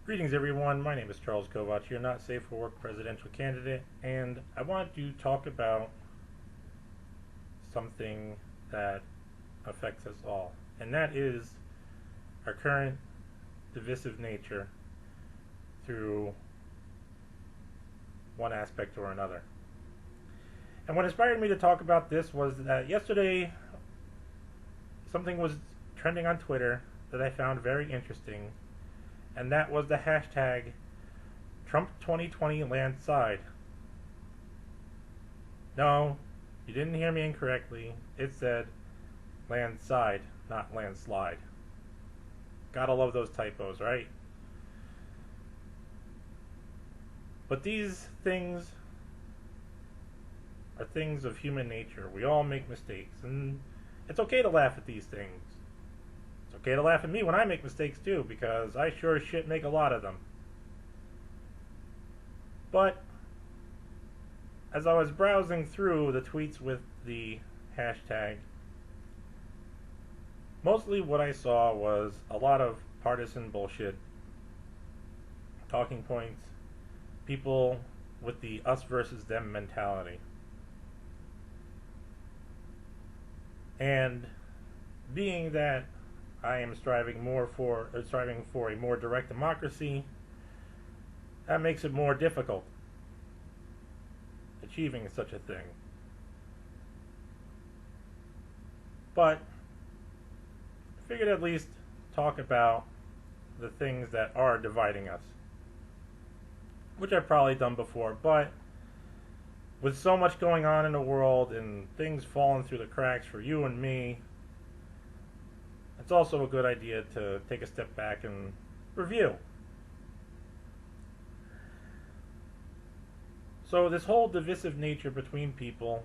Greetings, everyone. My name is Charles Kovach, your Not Safe for Work presidential candidate, and I want to talk about something that affects us all, and that is our current divisive nature through one aspect or another. And what inspired me to talk about this was that yesterday something was trending on Twitter that I found very interesting, and that was the hashtag Trump 2020 landslide. No, you didn't hear me incorrectly. It said landslide, not landslide. Gotta love those typos, right? But these things are things of human nature. We all make mistakes, and it's okay to laugh at these things. It's okay to laugh at me when I make mistakes too, because I sure as shit make a lot of them. But as I was browsing through the tweets with the hashtag, mostly what I saw was a lot of partisan bullshit, talking points, people with the us versus them mentality. And being that I am striving for a more direct democracy, that makes it more difficult achieving such a thing. But I figured at least talk about the things that are dividing us, which I've probably done before, but with so much going on in the world and things falling through the cracks for you and me, it's also a good idea to take a step back and review. So this whole divisive nature between people,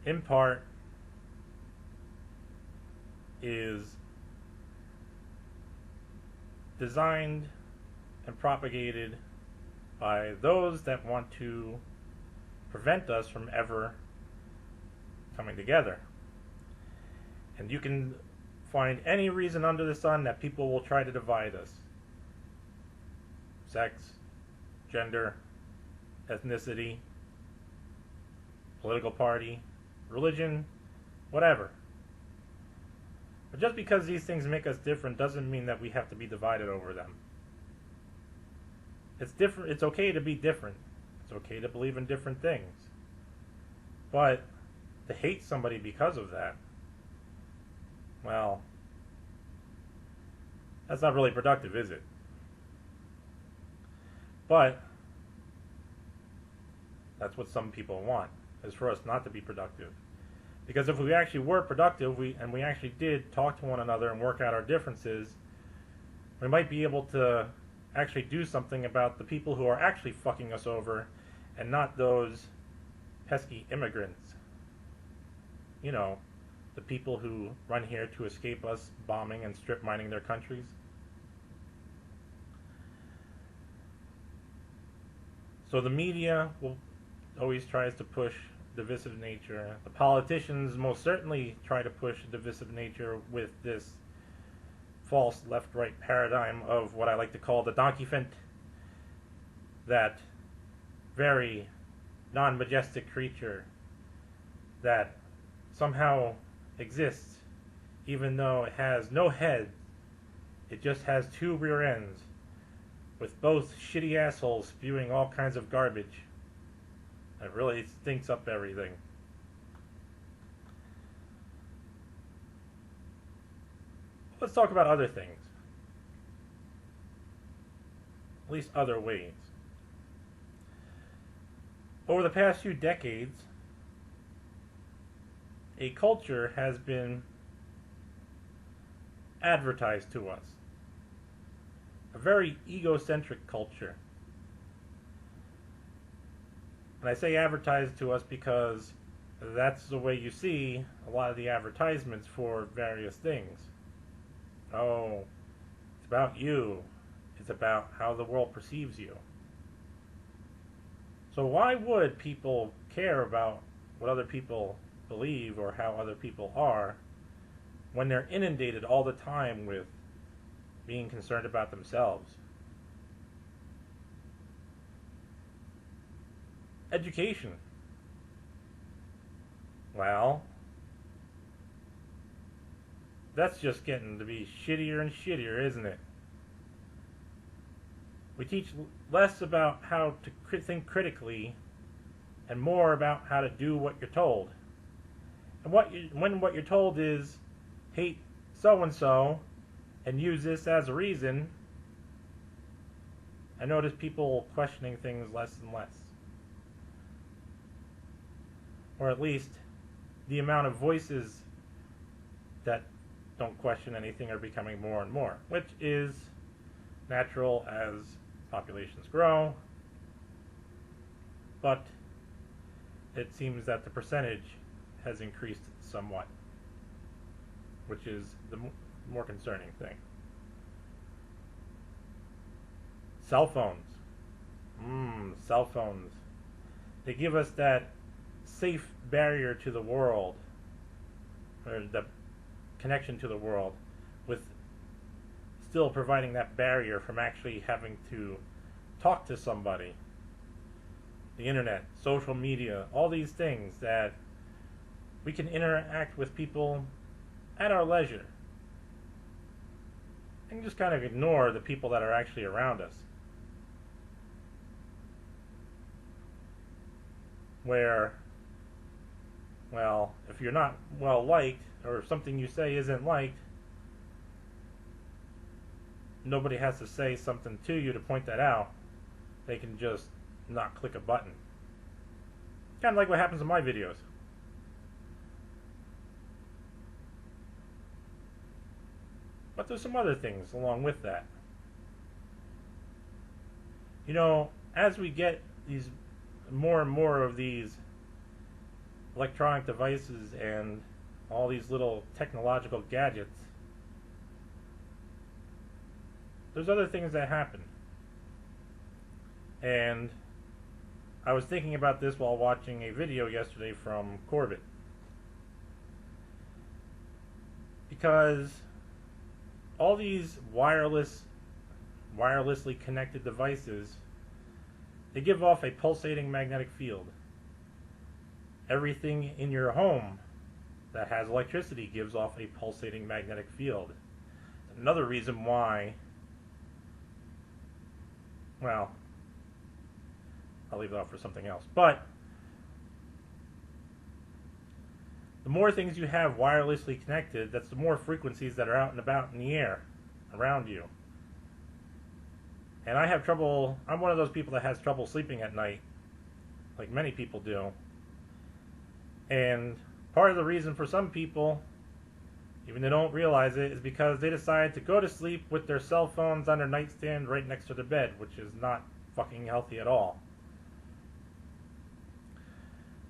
in part, is designed and propagated by those that want to prevent us from ever coming together. And you can find any reason under the sun that people will try to divide us. Sex, gender, ethnicity, political party, religion, whatever. But just because these things make us different doesn't mean that we have to be divided over them. It's different. It's okay to be different. It's okay to believe in different things. But to hate somebody because of that, well, that's not really productive, is it? But that's what some people want, is for us not to be productive. Because if we actually were productive, we actually did talk to one another and work out our differences, we might be able to actually do something about the people who are actually fucking us over, and not those pesky immigrants. You know, the people who run here to escape us bombing and strip mining their countries. So the media always tries to push divisive nature. The politicians most certainly try to push divisive nature with this false left-right paradigm of what I like to call the donkey fint, that very non-majestic creature that somehow exists even though it has no head. It just has two rear ends with both shitty assholes spewing all kinds of garbage. It really stinks up everything. Let's talk about other things. At least other ways. Over the past few decades, a culture has been advertised to us. A very egocentric culture. And I say advertised to us because that's the way you see a lot of the advertisements for various things. Oh, it's about you. It's about how the world perceives you. So why would people care about what other people believe or how other people are when they're inundated all the time with being concerned about themselves. Education. Well, that's just getting to be shittier and shittier, isn't it? We teach less about how to think critically and more about how to do what you're told. And when what you're told is hate so-and-so and use this as a reason, I notice people questioning things less and less. Or at least the amount of voices that don't question anything are becoming more and more, which is natural as populations grow, but it seems that the percentage has increased somewhat, which is the more concerning thing. Cell phones. Cell phones. They give us that safe barrier to the world, or the connection to the world, with still providing that barrier from actually having to talk to somebody. The internet, social media, all these things that we can interact with people at our leisure and just kind of ignore the people that are actually around us. Where, well, if you're not well liked, or if something you say isn't liked, nobody has to say something to you to point that out. They can just not click a button. Kind of like what happens in my videos. But there's some other things along with that. You know, as we get these more and more of these electronic devices and all these little technological gadgets, there's other things that happen. And I was thinking about this while watching a video yesterday from Corbett. Because all these wirelessly connected devices, they give off a pulsating magnetic field. Everything in your home that has electricity gives off a pulsating magnetic field. Another reason why, well, I'll leave it off for something else. But the more things you have wirelessly connected, that's the more frequencies that are out and about in the air around you. And I have trouble, I'm one of those people that has trouble sleeping at night, like many people do. And part of the reason for some people, even they don't realize it, is because they decide to go to sleep with their cell phones on their nightstand right next to their bed, which is not fucking healthy at all.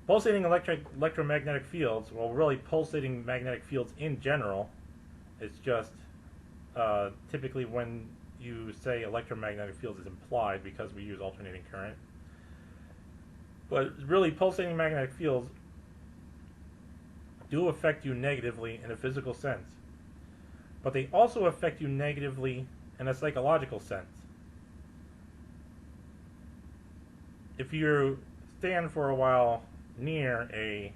Pulsating electromagnetic fields, well, really pulsating magnetic fields in general, it's just typically when you say electromagnetic fields is implied because we use alternating current. But really, pulsating magnetic fields do affect you negatively in a physical sense. But they also affect you negatively in a psychological sense. If you stand for a while near a,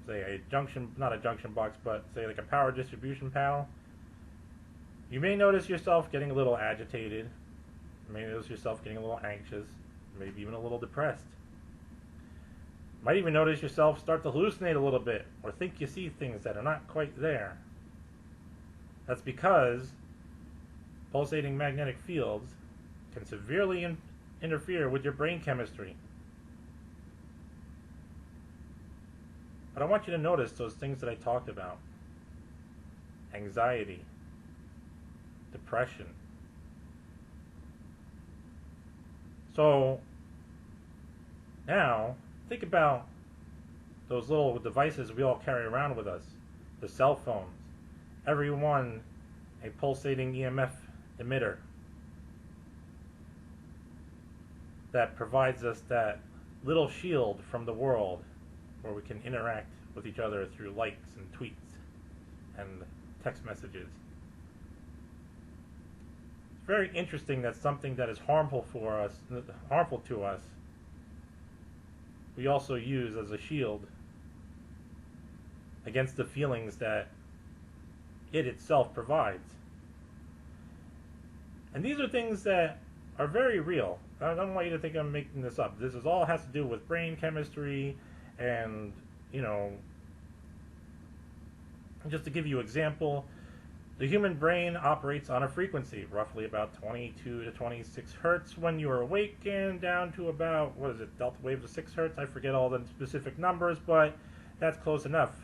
say, a junction, not a junction box, but say like a power distribution panel, you may notice yourself getting a little agitated. You may notice yourself getting a little anxious, maybe even a little depressed. You might even notice yourself start to hallucinate a little bit, or think you see things that are not quite there. That's because pulsating magnetic fields can severely interfere with your brain chemistry. But I want you to notice those things that I talked about. Anxiety, depression. So now think about those little devices we all carry around with us. The cell phones. Every one a pulsating EMF emitter that provides us that little shield from the world where we can interact with each other through likes and tweets and text messages. very interesting that something that is harmful to us, we also use as a shield against the feelings that it itself provides. And these are things that are very real. I don't want you to think I'm making this up. This is all has to do with brain chemistry and, just to give you an example, the human brain operates on a frequency, roughly about 22 to 26 hertz when you are awake, and down to about, delta waves of 6 hertz? I forget all the specific numbers, but that's close enough.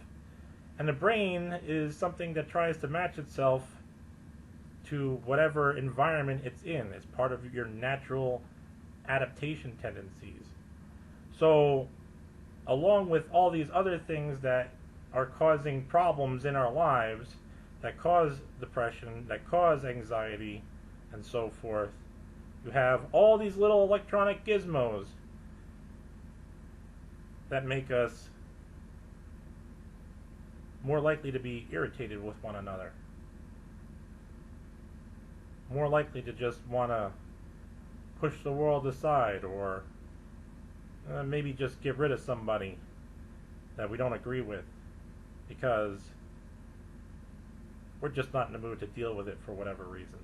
And the brain is something that tries to match itself to whatever environment it's in. It's part of your natural adaptation tendencies. So, along with all these other things that are causing problems in our lives, that cause depression, that cause anxiety, and so forth, you have all these little electronic gizmos that make us more likely to be irritated with one another, more likely to just want to push the world aside, or maybe just get rid of somebody that we don't agree with, because we're just not in the mood to deal with it for whatever reason.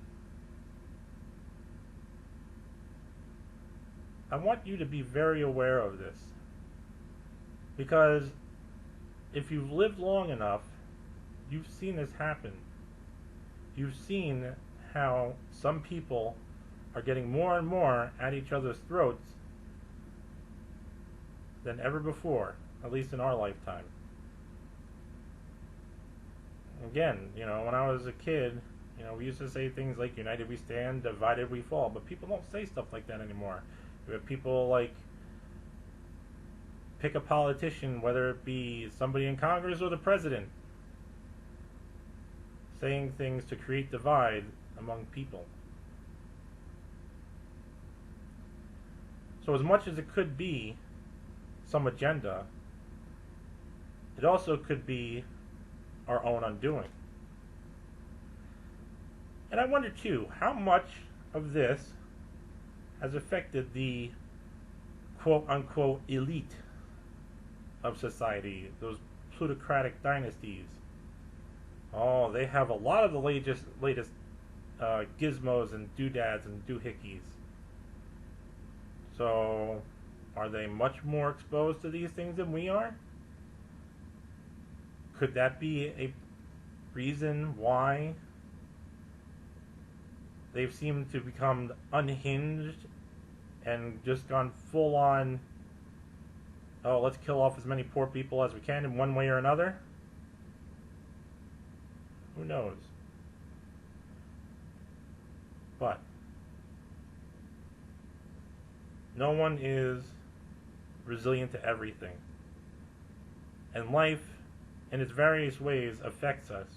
I want you to be very aware of this, because if you've lived long enough, you've seen this happen. You've seen how some people are getting more and more at each other's throats than ever before, at least in our lifetime. Again, when I was a kid, we used to say things like, united we stand, divided we fall, but people don't say stuff like that anymore. You have people like, pick a politician, whether it be somebody in Congress or the president, saying things to create divide among people. So as much as it could be some agenda, it also could be our own undoing. And I wonder too, how much of this has affected the quote-unquote elite of society, those plutocratic dynasties. Oh, they have a lot of the latest gizmos and doodads and doohickeys. So, are they much more exposed to these things than we are? Could that be a reason why they've seemed to become unhinged and just gone full on, oh, let's kill off as many poor people as we can in one way or another? Who knows? But no one is resilient to everything. And life, in its various ways, affects us.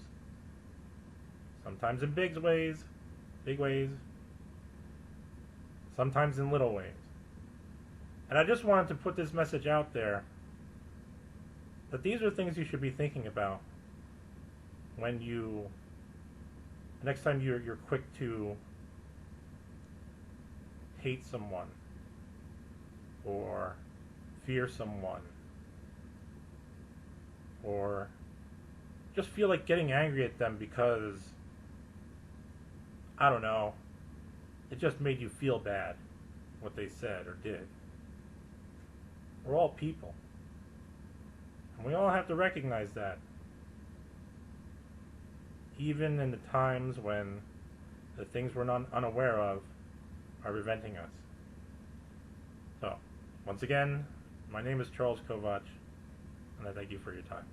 Sometimes in big ways, sometimes in little ways. And I just wanted to put this message out there, that these are things you should be thinking about when next time you're quick to hate someone or fear someone or just feel like getting angry at them because, I don't know, it just made you feel bad what they said or did. We're all people. And we all have to recognize that. Even in the times when the things we're unaware of are preventing us. So, once again, my name is Charles Kovach, and I thank you for your time.